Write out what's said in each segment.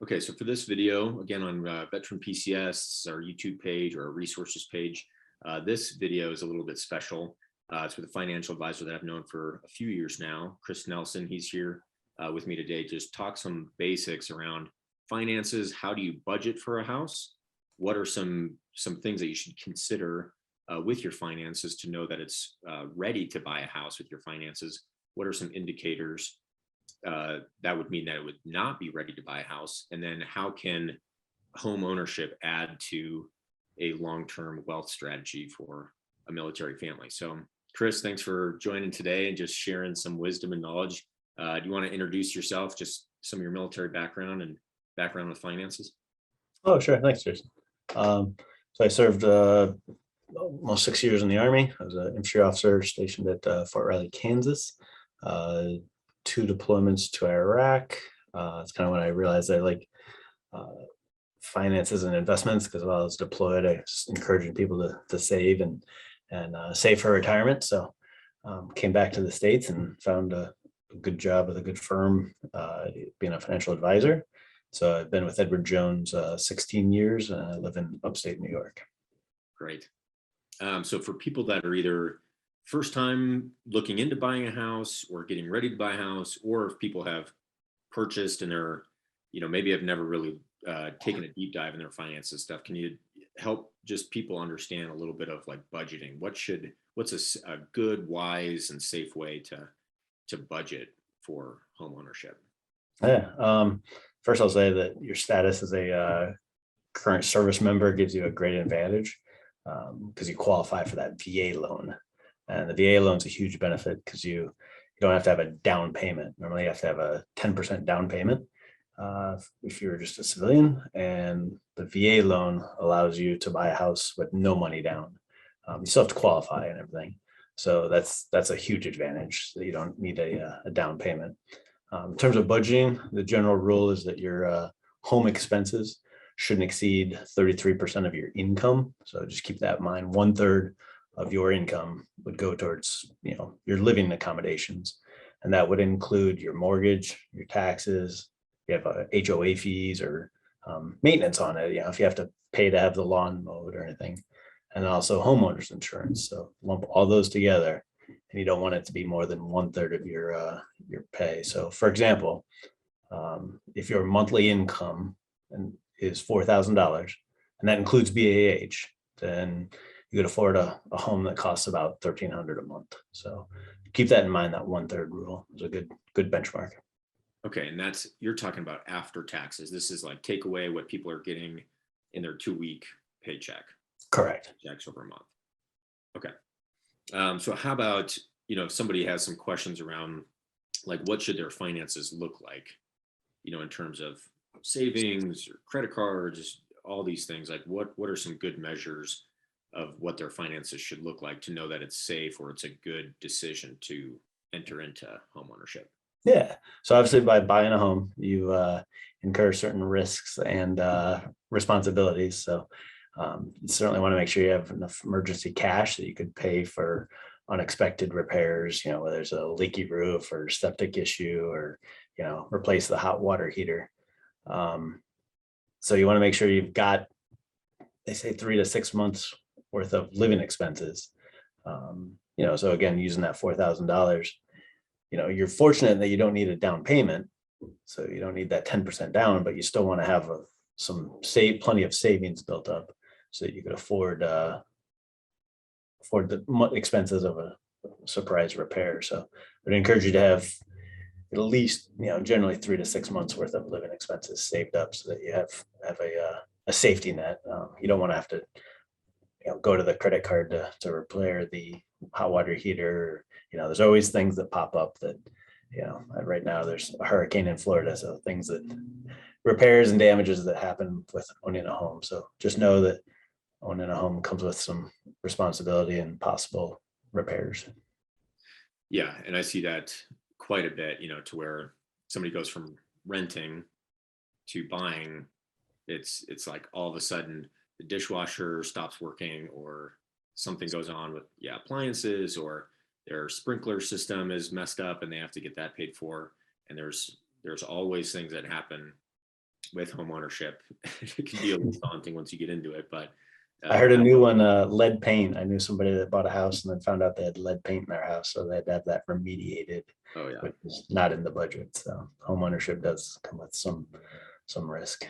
Okay, so for this video, again on Veteran PCS, our YouTube page or our resources page, this video is a little bit special. It's with a financial advisor that I've known for a few years now, Chris Nelson. He's here with me today to just talk some basics around finances. How do you budget for a house? What are some things that you should consider with your finances to know that it's ready to buy a house with your finances? What are some indicators that would mean that it would not be ready to buy a house? And then how can home ownership add to a long-term wealth strategy for a military family? So Chris, thanks for joining today and just sharing some wisdom and knowledge. Do you want to introduce yourself, just some of your military background and background with finances? Oh, sure. Thanks, Jason. So I served almost 6 years in the Army. I was an infantry officer stationed at Fort Riley, Kansas. 2 deployments to Iraq. It's kind of when I realized I like finances and investments, because while I was deployed, I was encouraging people to save and save for retirement. So came back to the States and found a good job with a good firm, being a financial advisor. So I've been with Edward Jones 16 years, and I live in upstate New York. Great. So for people that are either first time looking into buying a house or getting ready to buy a house, or if people have purchased and they're, maybe have never really taken a deep dive in their finances stuff, can you help just people understand a little bit of like budgeting? What's a good, wise, and safe way to budget for home ownership? Yeah. First, I'll say that your status as a current service member gives you a great advantage, because you qualify for that VA loan. And the VA loan is a huge benefit because you don't have to have a down payment. Normally you have to have a 10% down payment if you're just a civilian. And the VA loan allows you to buy a house with no money down. You still have to qualify and everything. So that's a huge advantage, that you don't need a down payment. In terms of budgeting, the general rule is that your home expenses shouldn't exceed 33% of your income. So just keep that in mind. 1/3 of your income would go towards, your living accommodations. And that would include your mortgage, your taxes, you have HOA fees or maintenance on it, if you have to pay to have the lawn mowed or anything, and also homeowners insurance. So lump all those together, and you don't want it to be more than 1/3 of your pay. So for example, if your monthly income is $4,000, and that includes BAH, then you could afford a home that costs about $1,300 a month. So keep that in mind. That 1/3 rule is a good benchmark. Okay, and you're talking about after taxes. This is like take away what people are getting in their 2-week paycheck. Correct. Checks over a month. Okay. So how about, if somebody has some questions around like what should their finances look like, in terms of savings or credit cards, all these things, like what are some good measures of what their finances should look like to know that it's safe or it's a good decision to enter into homeownership? Yeah. So obviously by buying a home, you incur certain risks and responsibilities. So you certainly want to make sure you have enough emergency cash that you could pay for unexpected repairs, whether there's a leaky roof or septic issue, or, replace the hot water heater. So you want to make sure you've got, they say 3 to 6 months worth of living expenses. So again, using that $4,000, you're fortunate that you don't need a down payment. So you don't need that 10% down, but you still want to have plenty of savings built up so that you could afford the expenses of a surprise repair. So I'd encourage you to have at least, generally 3 to 6 months worth of living expenses saved up so that you have a safety net. You don't want to have to go to the credit card to repair the hot water heater. There's always things that pop up that, right now there's a hurricane in Florida. So things that repairs and damages that happen with owning a home. So just know that owning a home comes with some responsibility and possible repairs. Yeah. And I see that quite a bit, to where somebody goes from renting to buying. It's like all of a sudden the dishwasher stops working, or something goes on with appliances, or their sprinkler system is messed up and they have to get that paid for. And there's always things that happen with home ownership. It can be a little daunting once you get into it, but I heard a new one, lead paint. I knew somebody that bought a house and then found out they had lead paint in their house, so they had to have that remediated, oh yeah. which is not in the budget. So homeownership does come with some risk.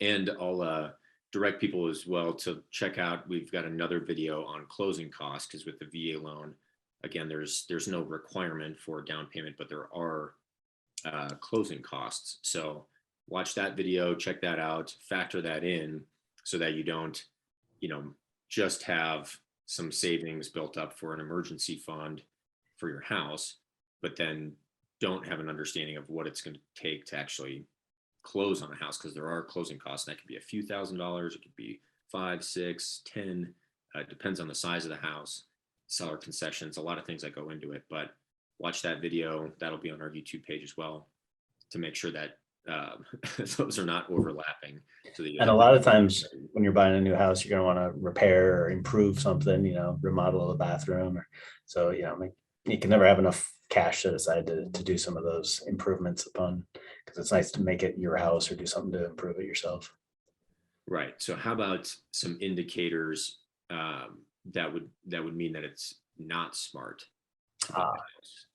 And I'll direct people as well to check out, we've got another video on closing costs, because with the VA loan, again, there's no requirement for down payment, but there are closing costs. So watch that video, check that out, factor that in so that you don't, just have some savings built up for an emergency fund for your house, but then don't have an understanding of what it's going to take to actually close on a house, because there are closing costs. That could be a few $1,000s, it could be 5, 6, 10, it depends on the size of the house, seller concessions, a lot of things that go into it. But watch that video, that'll be on our YouTube page as well, to make sure that those are not overlapping. So that And a lot of times when you're buying a new house, you're going to want to repair or improve something, remodel a bathroom. So, you can never have enough cash set aside to do some of those improvements upon, because it's nice to make it your house or do something to improve it yourself. Right. So how about some indicators that would mean that it's not smart to buy a house?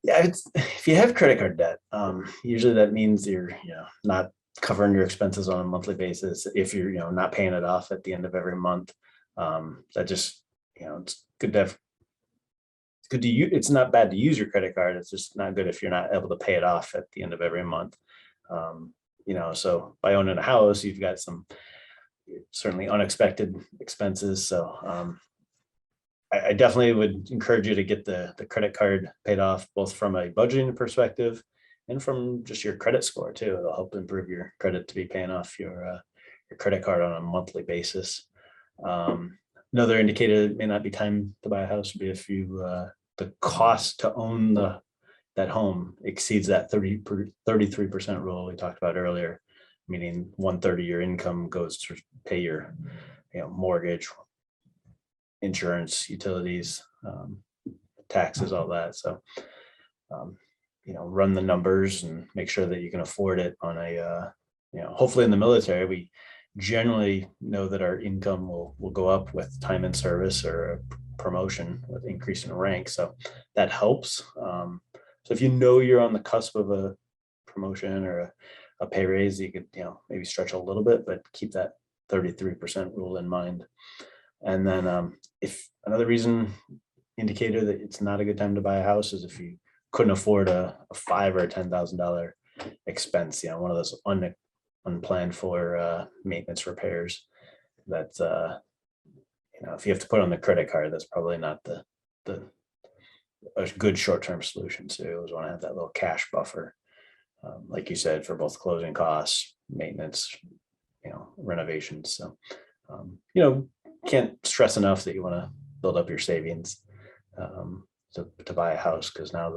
Yeah, if you have credit card debt, usually that means you're, not covering your expenses on a monthly basis. If you're, not paying it off at the end of every month, that just, it's good to have. It's good to use. It's not bad to use your credit card. It's just not good if you're not able to pay it off at the end of every month. So by owning a house, you've got some certainly unexpected expenses. So I definitely would encourage you to get the credit card paid off, both from a budgeting perspective and from just your credit score too. It'll help improve your credit to be paying off your credit card on a monthly basis. Another indicator that may not be time to buy a house would be if the cost to own that home exceeds that 33% rule we talked about earlier, meaning 1/3 of your income goes to pay your mortgage, insurance, utilities, taxes, all that. So, run the numbers and make sure that you can afford it on a, hopefully in the military, we generally know that our income will go up with time in service or a promotion with increase in rank. So that helps. So if you're on the cusp of a promotion or a pay raise, you could, maybe stretch a little bit, but keep that 33% rule in mind. And then if another indicator that it's not a good time to buy a house is if you couldn't afford a $5,000 or $10,000 expense, one of those unplanned for maintenance repairs. That's if you have to put on the credit card, that's probably not a good short-term solution. So you always want to have that little cash buffer, like you said, for both closing costs, maintenance, renovations. So can't stress enough that you want to build up your savings to buy a house, because now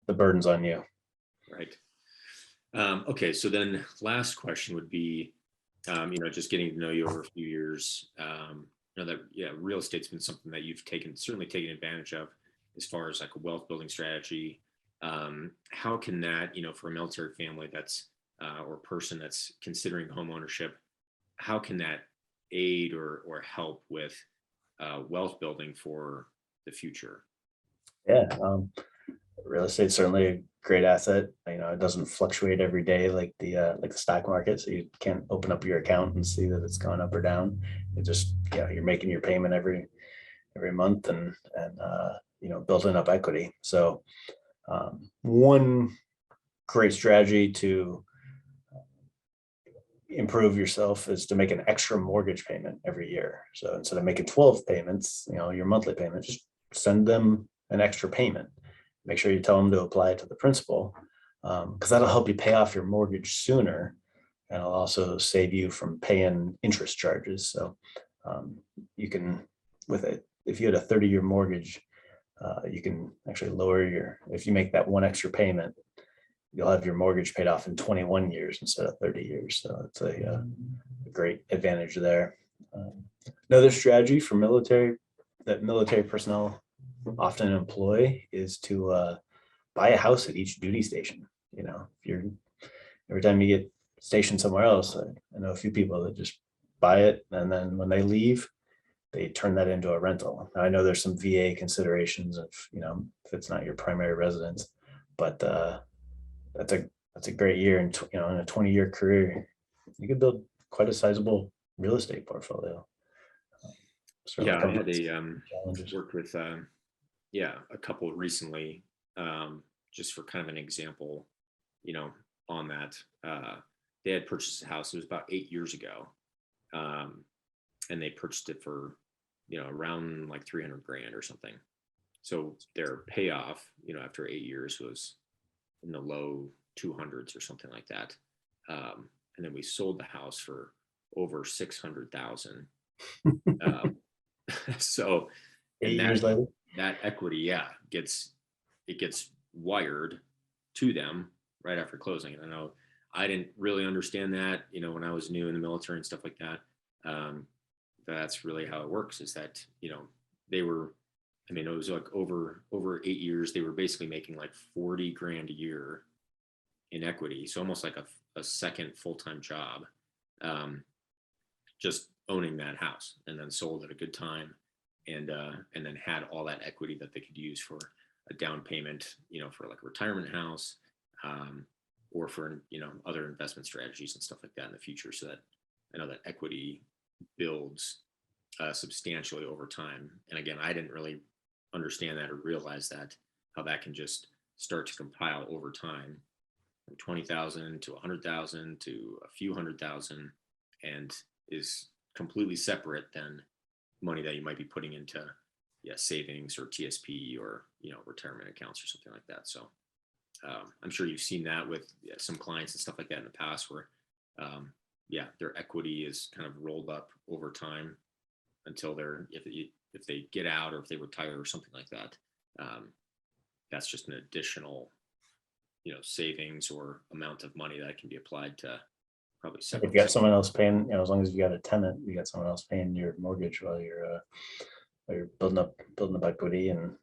the burden's on you. Right. Okay. So then last question would be, just getting to know you over a few years, that, real estate's been something that you've certainly taken advantage of as far as like a wealth building strategy. How can that, for a military family that's, or person that's considering home ownership, how can that aid or help with wealth building for the future? Yeah, real estate's certainly a great asset. It doesn't fluctuate every day like the stock market, so you can't open up your account and see that it's gone up or down. It just, you're making your payment every month and building up equity. So one great strategy to improve yourself is to make an extra mortgage payment every year. So instead of making 12 payments, your monthly payment, just send them an extra payment. Make sure you tell them to apply it to the principal, because that'll help you pay off your mortgage sooner, and it'll also save you from paying interest charges. So you can, if you had a 30-year mortgage, you can actually if you make that one extra payment, you'll have your mortgage paid off in 21 years instead of 30 years. So it's a great advantage there. Another strategy for military personnel often employ is to buy a house at each duty station. If every time you get stationed somewhere else, I know a few people that just buy it, and then when they leave, they turn that into a rental. Now, I know there's some VA considerations of, if it's not your primary residence, but that's a great year, and in a 20-year career, you could build quite a sizable real estate portfolio. Certainly Yeah, I comes had with a challenges. worked with yeah, a couple recently, just for kind of an example, you know, on that. They had purchased a house. It was about 8 years ago, um, and they purchased it for, around like 300 grand or something. So their payoff, after 8 years was in the low 200s or something like that. And then we sold the house for over 600,000. Um, so, and 8 years later. that equity, yeah, gets wired to them right after closing. And I know I didn't really understand that, when I was new in the military and stuff like that. Um, that's really how it works, is that, they were, I mean, it was like over 8 years, they were basically making like 40 grand a year in equity. So almost like a second full-time job, just owning that house, and then sold at a good time, and then had all that equity that they could use for a down payment, for like a retirement house, or for, other investment strategies and stuff like that in the future. So that I know that equity builds substantially over time. And again, I didn't really understand that or realize that, how that can just start to compile over time, from 20,000 to 100,000 to a few 100,000, and is completely separate than money that you might be putting into, yeah, savings or TSP, or, retirement accounts or something like that. So I'm sure you've seen that with, yeah, some clients and stuff like that in the past, where yeah, their equity is kind of rolled up over time until if they get out, or if they retire or something like that. Um, that's just an additional, savings or amount of money that can be applied to probably If several. you got someone else paying, as long as you got a tenant, you got someone else paying your mortgage while you're building up equity, and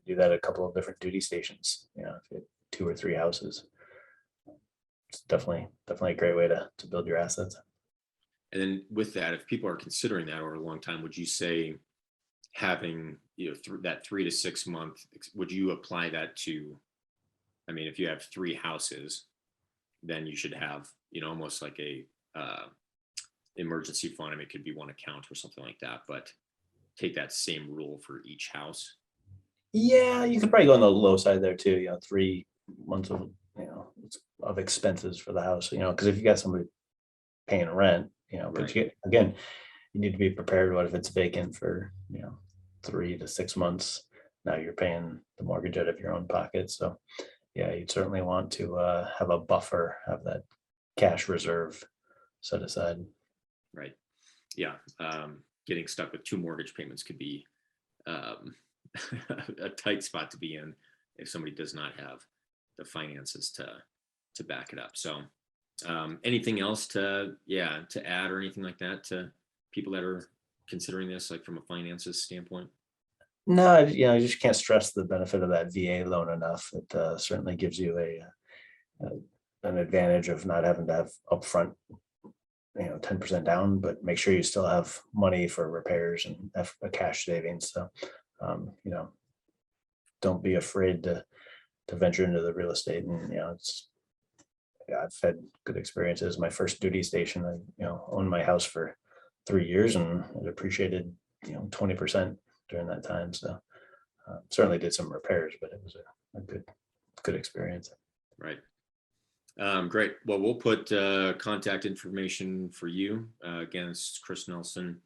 do that at a couple of different duty stations. If you have 2 or 3 houses, it's definitely a great way to build your assets. And then with that, if people are considering that over a long time, would you say having, that 3 to 6 month, would you apply that to, I mean, if you have 3 houses, then you should have, almost like a emergency fund. I mean, it could be one account or something like that, but take that same rule for each house. Yeah, you could probably go on the low side there too. 3 months of of expenses for the house. Because if you got somebody paying rent, but Right. again, you need to be prepared. What if it's vacant for 3 to 6 months? Now you're paying the mortgage out of your own pocket. So yeah, you'd certainly want to have a buffer, have that cash reserve set aside. Right. Yeah. Getting stuck with 2 mortgage payments could be, um, a tight spot to be in if somebody does not have the finances to back it up. So, anything else to add, or anything like that, to people that are considering this, like from a finances standpoint? No, you just can't stress the benefit of that VA loan enough. It certainly gives you an advantage of not having to have upfront 10% down, but make sure you still have money for repairs and have a cash savings. So um, you know don't be afraid to venture into the real estate. And it's yeah, I've had good experiences. My first duty station, I owned my house for 3 years, and it appreciated 20% during that time. So certainly did some repairs, but it was a good experience. Right. Great. Well, we'll put contact information for you. Again, it's Chris Nelson,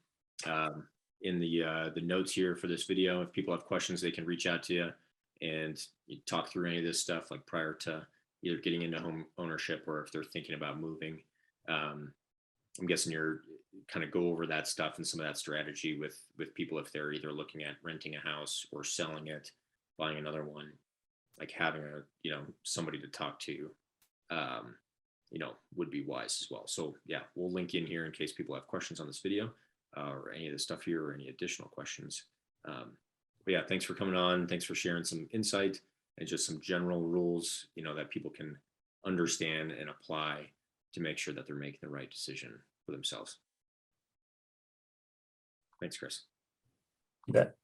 um, in the notes here for this video. If people have questions, they can reach out to you and you talk through any of this stuff, like prior to either getting into home ownership, or if they're thinking about moving. Um, I'm guessing you're kind of go over that stuff and some of that strategy with people if they're either looking at renting a house or selling it, buying another one, like having somebody to talk to, um, would be wise as well. So yeah, we'll link in here in case people have questions on this video, or any of the stuff here, or any additional questions. But yeah, thanks for coming on. Thanks for sharing some insight and just some general rules, that people can understand and apply to make sure that they're making the right decision for themselves. Thanks, Chris. You bet.